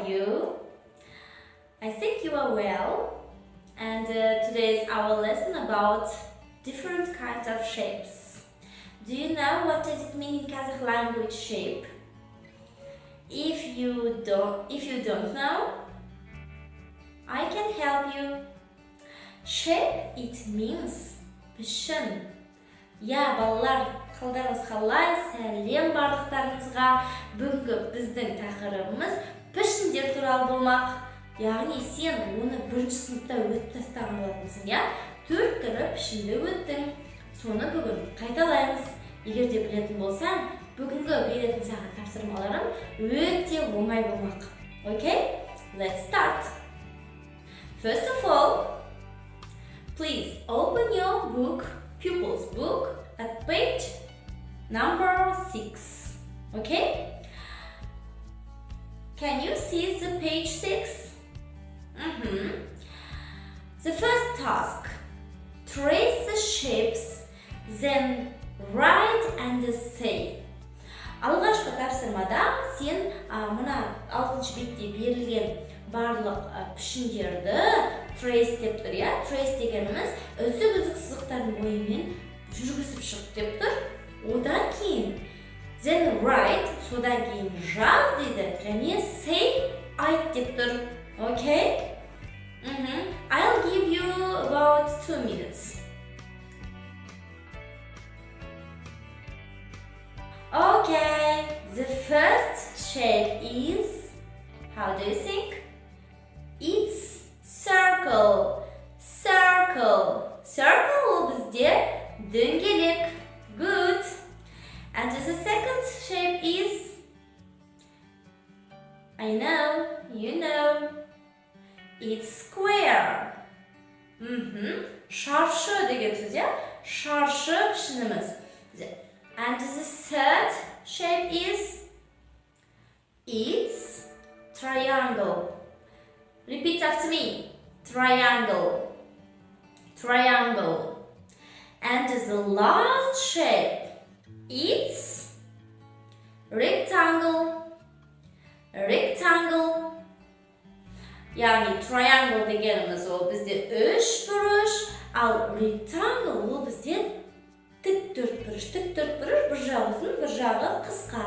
are you? I think you are well. And today is our lesson about different kinds of shapes. Do you know what does it mean in Kazakh language, shape? If you don't know, I can help you. Shape, it means пішін. Ya балалар, қалдарыңыз қалай? Сәлем барлықтарыңызға. Бүгінгі біздің тақырыбымыз пішіндер туралы болмақ. Яғни сен оны бірінші сыныпта өтіп тастаған болатынсың, я? 4 түрі пішінді өттің. Соны бүгін қайталаймыз. Егер де білетін болсаң, бүгінгі беретін саған тапсырмаларым өте оңай болмақ. Okay? Let's start. First of all, please open your book, pupil's book, at page number 6. Okay? Can you see the page 6? The first task, trace the shapes, then write and say. Алғашқы тапсырмада сен мына 6-шы бетте берілген барлық пішіндерді trace деп тұр, я? Trace дегеніміз үзік сызықтардың бойымен жүргізіп шық деп тұр. Одан кейін then write, содан кейін жаз дейді, және say, айт деп тұр. Okay? I'll give you about 2 minutes. Okay, the first shape is, how do you think? It's circle. Circle. Circle ол бізде дөңгелек. Good. And the second shape is, I know, you know, it's square. Шаршы деген сөз, я? Шаршы пішініміз. And the third shape is, it's triangle. Repeat after me. Triangle. Triangle. And the last shape, it's rectangle. Rectangle. Яғни triangle дегеніміз ол бізде 3 бұрыш, ал rectangle ол бізде тік төртбұрыш. Тік төртбұрыш бір жағы ұзын, бір жағы қысқа.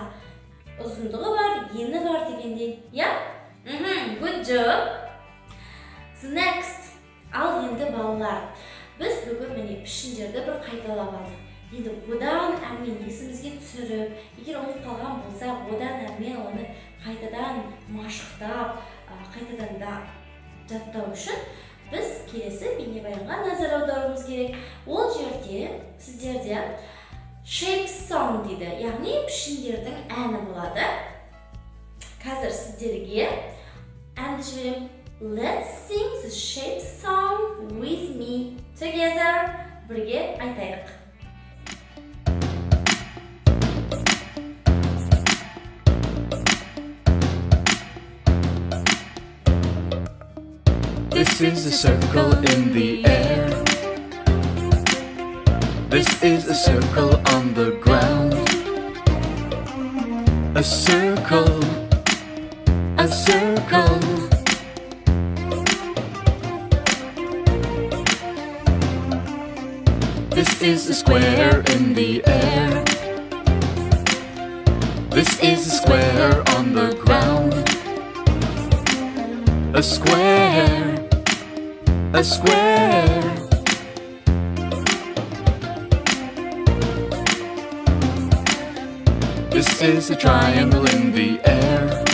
Ұзындығы бар, ені бар дегендей. Yeah? Good job. The next. Ал енді балалар. Біз бүгін міне пішіндерді бір қайталап алдық. Енді одан әрмен есімізге түсіріп, егер ұмытып қалған болса, одан әрмен оны қайтадан машықтап, қайтадан да жаттау үшін біз келесі бейнебаянға назар аударуымыз керек. Ол жерде сіздерде shape song дейді, яғни пішіндердің әні болады. Қазір сіздерге әнді жіберем. Let's sing the shape song with me together. Бірге айтайық. This is a circle in the air. This is a circle on the ground. A circle, a circle. This is a square in the air. This is a square on the ground. A square, a square. This is a triangle in the air.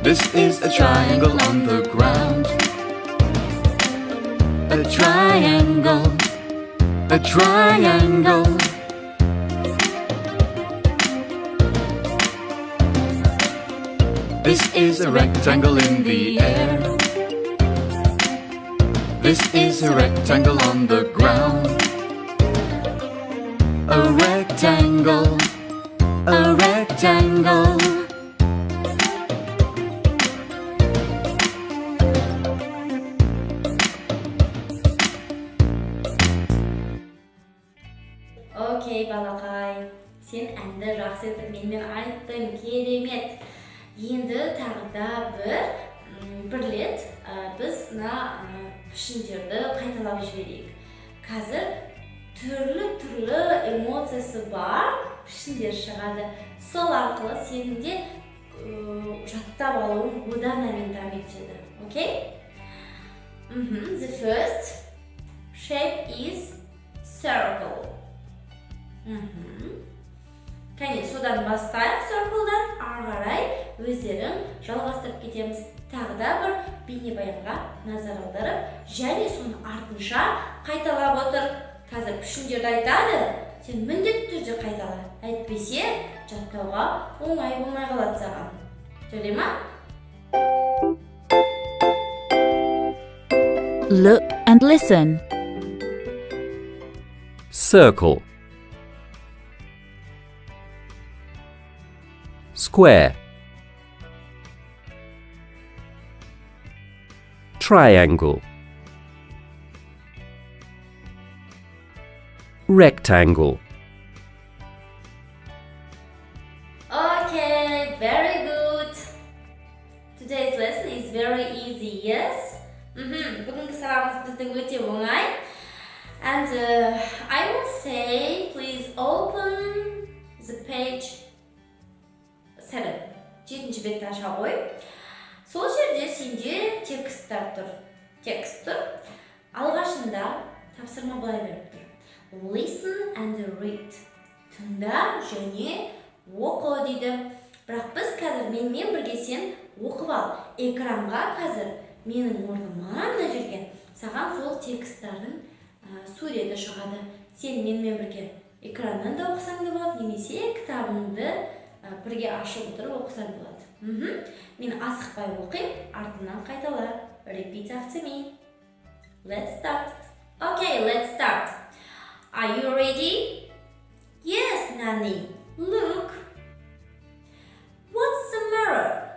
This is a triangle on the ground. A triangle, a triangle. This is a rectangle in the air. This is a rectangle on the ground. A rectangle, a rectangle. Окей, балақай, сен әнді жақсы етіп менімен айттың, керемет. Енді тағы да бір рет біз пішіндерді қайталап жіберейік. Қазір түрлі эмоциясы бар пішіндер шығады. Сол арқылы сенің де жаттап алуың одан әрмен дами түседі. Okay? The first shape is circle. Кәне, содан бастайық circle-дан, ары қарай өздерін жалғастырып кетеміз. Тағы да бір бейнебаянға назар аударып, және соны артынша қайталап отыр. Қазір пішіндерді айтады, сен міндетті түрде қайтала. Әйтпесе, жаттауға оңай болмай қалады саған. Сөйлей ма? Look and listen. Circle, square, triangle, rectangle. Okay, very good. Today's lesson is very easy, yes? Бүгінгі сабағымыз біздің өте оңай. And I will say, please open the page 7. 7-ші бетті аша қой. Сол жерде сенде текстер тұр. Текст тұр. Алғашында тапсырма былай беріп тұр. Listen and read. Тыңда және оқы дейді. Бірақ біз қазір менімен бірге сен оқып ал. Экранға қазір менің орныма мына жерге саған сол тексттардың суреті шығады. Сен менімен бірге экраннан да оқысаң да болады, немесе кітабыңды бірге ашып отырып оқысаң болады. Мен асықпай оқайын, артынан қайтала. Repeat after me. Let's start. Okay, let's start. Are you ready? Yes, Nani. Look. What's the matter?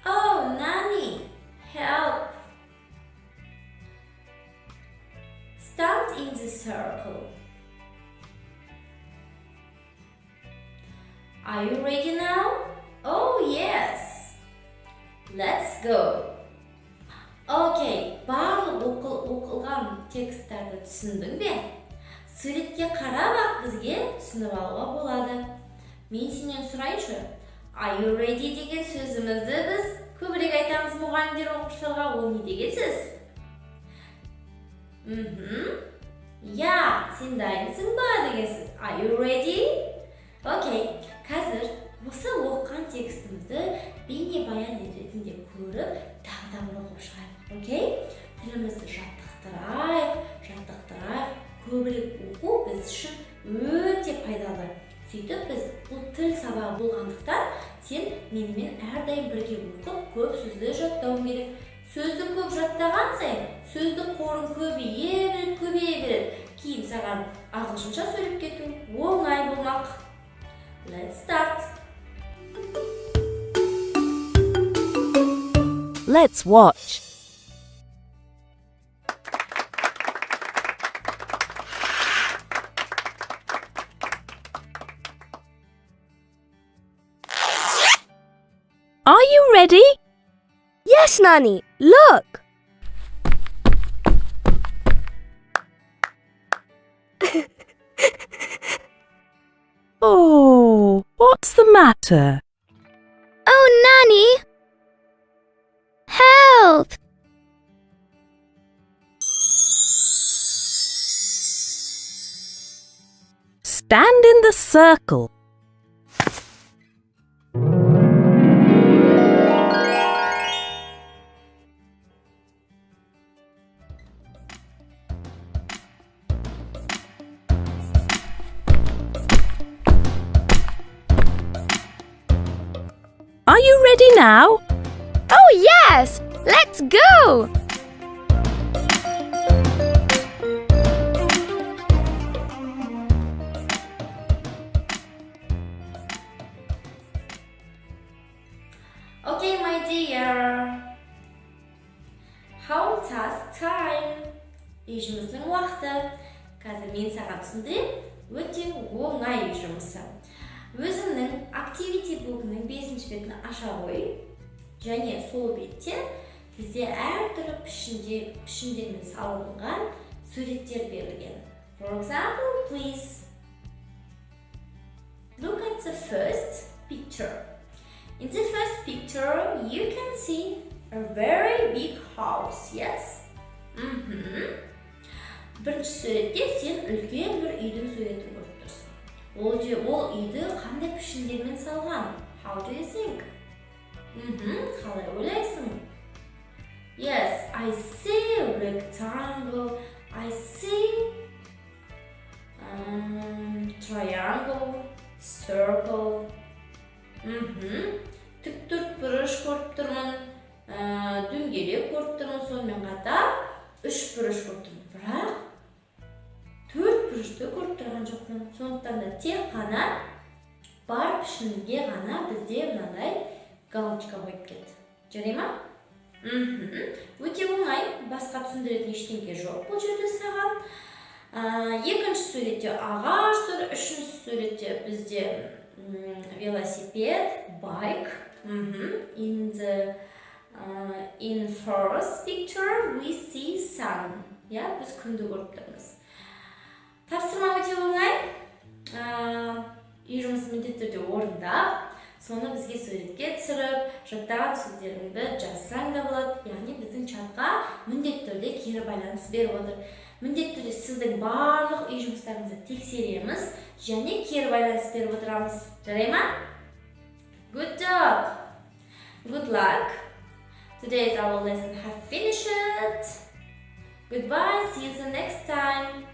Oh, Nani. Help. Stand in the circle. Are you ready now? Oh, yes. Let's go. Okay, барлық оқылған тексттерді түсіндің бе? Суретке қарап бізге түсініп алуға болады. Мен сенен сұрайыншы. Are you ready деген сөзімізді біз көбірек айтамыз мұғалімдер оқушыларға. Ол не деген сөз? Сен дайынсың ба деген сөз. Are you ready? Okay, қазір осы оққан текстімізді бейнебаян ретінде көріп, тағы да бір оқып шығайық. Okay? Тілімізді жаттықтырайық, көбірек оқу біз үшін өте пайдалы. Сөйтіп біз бұл тіл сабағы болғандықтан сен менімен әрдайым бірге оқып, көп сөзді жаттауың керек. Сөзді көп жаттаған сайын, сөзді қорың көбейе береді. Кейін саған ағылшынша сөйлеп кету оңай болмақ. Let's start. Let's watch. Are you ready? Yes, Nani. Look. Oh, what's the matter? Oh, Nani. Help. Stand in the circle. Are you ready now? Oh, yes. Let's go. Okay, my dear. How task time? Үй жұмысының уақыты. Қазір мен саған түсіндірем, өте оңай үй жұмысы. өзіңнің activity book'ның 5-ші бетін аша қой. Және сол бетте бізде әртүрлі пішіндермен салынған суреттер берілген. For example, please look at the first picture. In the first picture, you can see a very big house, yes? Бірінші суретте сен үлкен бір үйдің суретін көріп тұрсың. Ол үйді қандай пішіндермен салған? How do you think? Қалай ойлайсың? Yes, I see a rectangle. I see triangle, circle. Тік бұрыш көріп тұрмын, дөңгелек көріп тұрмын, сонымен қатар 3 бұрыш көріп тұрмын. Бірақ 4 бұрышты көріп тұрған жоқпын. Сондықтан да тек қана бар пішінге ғана бізде мынандай галочка қойып кетті. Жарай ма? Өте оңай, басқа түсіндіретін ештеңе жоқ бұл жерде саған. Екінші суретте ағаш тұр, үшінші суретте бізде велосипед, bike. In first picture we see sun. Я, біз күнді көріп тұрмыз. Тапсырма өте оңай. Үй жұмысын міндетті түрде орындап, соны бізге суретке түсіріп, жаттаған сөздеріңді жазсаң да болады. Яғни біздің чатқа міндетті түрде кері байланыс беріп отыр. Міндетті түрде сіздің барлық үй жұмыстарыңызды тексереміз және кері байланыс беріп отырамыз. Жарай ма? Good job! Good luck! Today's our lesson have finished. Goodbye, see you the next time.